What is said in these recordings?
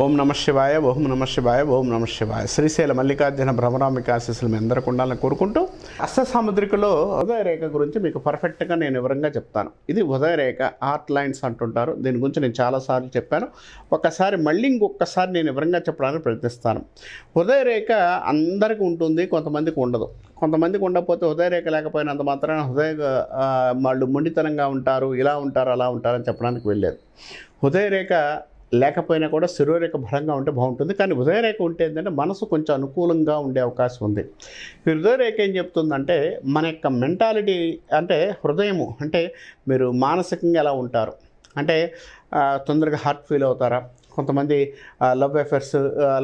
ఓం నమ శివాయ, ఓం నమ శివాయ, ఓం నమ శివాయ. శ్రీశైల మల్లికార్జున భ్రమరాంబిక ఆశీస్సులు మీ అందరికీ ఉండాలని కోరుకుంటూ, హస్త సాముద్రికలో ఉదయ రేఖ గురించి మీకు పర్ఫెక్ట్గా నేను వివరంగా చెప్తాను. ఇది ఉదయ రేఖ, ఆర్ట్ లైన్స్ అంటుంటారు. దీని గురించి నేను చాలాసార్లు చెప్పాను. ఒకసారి మళ్ళీ ఇంకొకసారి నేను వివరంగా చెప్పడానికి ప్రయత్నిస్తాను. ఉదయ రేఖ అందరికీ ఉంటుంది, కొంతమందికి ఉండదు. కొంతమందికి ఉండకపోతే ఉదయ రేఖ లేకపోయినంత మాత్రాన వాళ్ళు మొండితనంగా ఉంటారు, ఇలా ఉంటారు, అలా ఉంటారని చెప్పడానికి వెళ్ళలేదు. ఉదయ రేఖ లేకపోయినా కూడా శిరోరేఖ బలంగా ఉంటే బాగుంటుంది. కానీ ఉదయరేఖ ఉంటే ఏంటంటే మనసు కొంచెం అనుకూలంగా ఉండే అవకాశం ఉంది. ఈ హృదయరేఖ ఏం చెప్తుందంటే మన యొక్క మెంటాలిటీ, అంటే హృదయము అంటే మీరు మానసికంగా ఎలా ఉంటారు, అంటే తొందరగా హార్ట్ ఫీల్ అవుతారా, కొంతమంది లవ్ అఫేర్స్,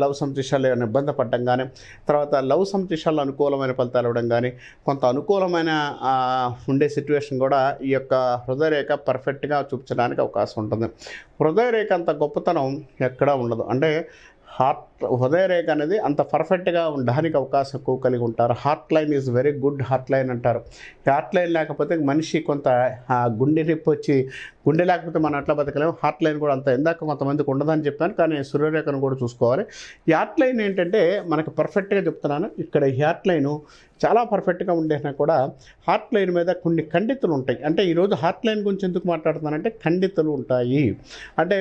లవ్ సంతృష్టాలు ఏమైనా ఇబ్బంది పడడం కానీ, తర్వాత లవ్ సంతృష్టాల్లో అనుకూలమైన ఫలితాలు ఇవ్వడం కానీ, కొంత అనుకూలమైన ఉండే సిచ్యువేషన్ కూడా ఈ యొక్క హృదయరేఖ పర్ఫెక్ట్గా చూపించడానికి అవకాశం ఉంటుంది. హృదయరేఖ అంత గొప్పతనం ఎక్కడా ఉండదు. అంటే హృదయరేఖ అనేది అంత పర్ఫెక్ట్గా ఉండడానికి అవకాశం ఎక్కువ కలిగి ఉంటారు. Heart line is very good heart line అంటారు. హార్ట్ లైన్ లేకపోతే మనిషి కొంత గుండె నొప్పి వచ్చి, గుండె లేకపోతే మనం అట్లా బతకలేము. హార్ట్ లైన్ కూడా అంత ఇందాక కొంతమందికి ఉండదని చెప్పాను, కానీ సూర్యరేఖను కూడా చూసుకోవాలి. ఈ హార్ట్ లైన్ ఏంటంటే మనకు పర్ఫెక్ట్గా చెప్తున్నాను. ఇక్కడ ఈ హార్ట్ లైను చాలా పర్ఫెక్ట్గా ఉండేనా కూడా హార్ట్ లైన్ మీద కొన్ని ఖండితులు ఉంటాయి. అంటే ఈరోజు హార్ట్ లైన్ గురించి ఎందుకు మాట్లాడుతున్నానంటే ఖండితులు ఉంటాయి, అంటే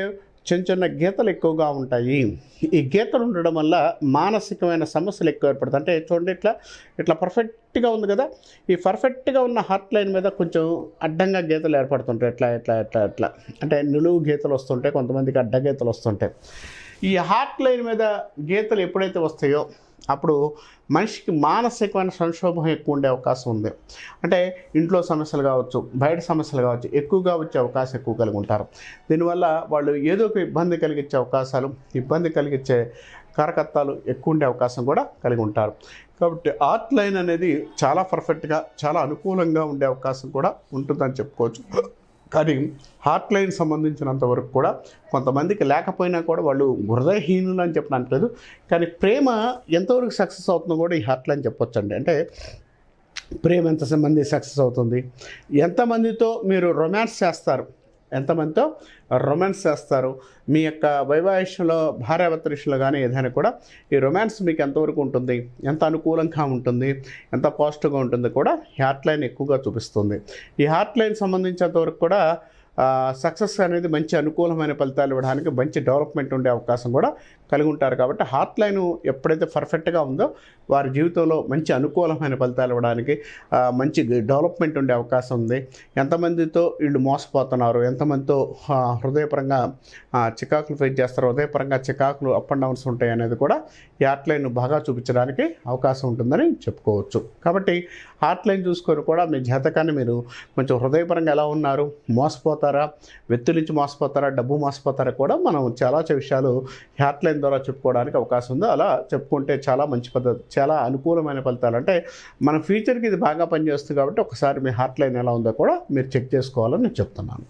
చిన్న చిన్న గీతలు ఎక్కువగా ఉంటాయి. ఈ గీతలు ఉండడం వల్ల మానసికమైన సమస్యలు ఎక్కువ ఏర్పడతాయి. అంటే చూడండి, ఇట్లా పర్ఫెక్ట్గా ఉంది కదా, ఈ పర్ఫెక్ట్గా ఉన్న హార్ట్ లైన్ మీద కొంచెం అడ్డంగా గీతలు ఏర్పడుతుంటాయి. ఎట్లా అంటే నిలువు గీతలు వస్తుంటాయి, కొంతమందికి అడ్డ గీతలు వస్తుంటాయి. ఈ హార్ట్ లైన్ మీద గీతలు ఎప్పుడైతే వస్తాయో అప్పుడు మనిషికి మానసికమైన సంక్షోభం ఎక్కువ ఉండే అవకాశం ఉంది. అంటే ఇంట్లో సమస్యలు కావచ్చు, బయట సమస్యలు కావచ్చు, ఎక్కువగా వచ్చే అవకాశం ఎక్కువ కలిగి ఉంటారు. దీనివల్ల వాళ్ళు ఏదో ఒక ఇబ్బంది కలిగించే అవకాశాలు, ఇబ్బంది కలిగించే కారకత్వాలు ఎక్కువ ఉండే అవకాశం కూడా కలిగి ఉంటారు. కాబట్టి హార్ట్ లైన్ అనేది చాలా పర్ఫెక్ట్గా, చాలా అనుకూలంగా ఉండే అవకాశం కూడా ఉంటుందని చెప్పుకోవచ్చు. కానీ హార్ట్ లైన్ సంబంధించినంత వరకు కూడా కొంతమందికి లేకపోయినా కూడా వాళ్ళు హృదయహీనులు అని చెప్పడానికి లేదు. కానీ ప్రేమ ఎంతవరకు సక్సెస్ అవుతుందో కూడా ఈ హార్ట్ లైన్ చెప్పొచ్చండి. అంటే ప్రేమ ఎంతమంది సక్సెస్ అవుతుంది, ఎంతమందితో మీరు రొమాన్స్ చేస్తారు, ఎంతమందితో రొమాన్స్ చేస్తారు, మీ యొక్క వైవాహికంలో భార్యాభర్తల విషయంలో కానీ ఏదైనా కూడా ఈ రొమాన్స్ మీకు ఎంతవరకు ఉంటుంది, ఎంత అనుకూలంగా ఉంటుంది, ఎంత పాజిటివ్గా ఉంటుంది కూడా ఈ హార్ట్ లైన్ ఎక్కువగా చూపిస్తుంది. ఈ హార్ట్ లైన్ సంబంధించినంతవరకు కూడా సక్సెస్ అనేది మంచి అనుకూలమైన ఫలితాలు ఇవ్వడానికి, మంచి డెవలప్మెంట్ ఉండే అవకాశం కూడా కలిగి ఉంటారు. కాబట్టి హార్ట్ లైన్ ఎప్పుడైతే పర్ఫెక్ట్గా ఉందో వారి జీవితంలో మంచి అనుకూలమైన ఫలితాలు ఇవ్వడానికి, మంచి డెవలప్మెంట్ ఉండే అవకాశం ఉంది. ఎంతమందితో వీళ్ళు మోసపోతున్నారు, ఎంతమందితో హృదయపరంగా చికాకులు ఫేస్ చేస్తారు, హృదయపరంగా చికాకులు అప్ అండ్ డౌన్స్ ఉంటాయి అనేది కూడా ఈ హార్ట్ లైన్ బాగా చూపించడానికి అవకాశం ఉంటుందని చెప్పుకోవచ్చు. కాబట్టి హార్ట్ లైన్ చూసుకొని కూడా మీ జాతకాన్ని మీరు కొంచెం హృదయపరంగా ఎలా ఉన్నారు, మోసపోతారా, వ్యక్తుల నుంచి మోసపోతారా, డబ్బు మోసపోతారా కూడా మనం చాలా విషయాలు హార్ట్ లైన్ ద్వారా చెప్పుకోవడానికి అవకాశం ఉంది. అలా చెప్పుకుంటే చాలా మంచి పద్ధతి, చాలా అనుకూలమైన ఫలితాలు. అంటే మన ఫ్యూచర్కి ఇది బాగా పనిచేస్తుంది. కాబట్టి ఒకసారి మీ హార్ట్ లైన్ ఎలా ఉందో కూడా మీరు చెక్ చేసుకోవాలని నేను చెప్తున్నాను.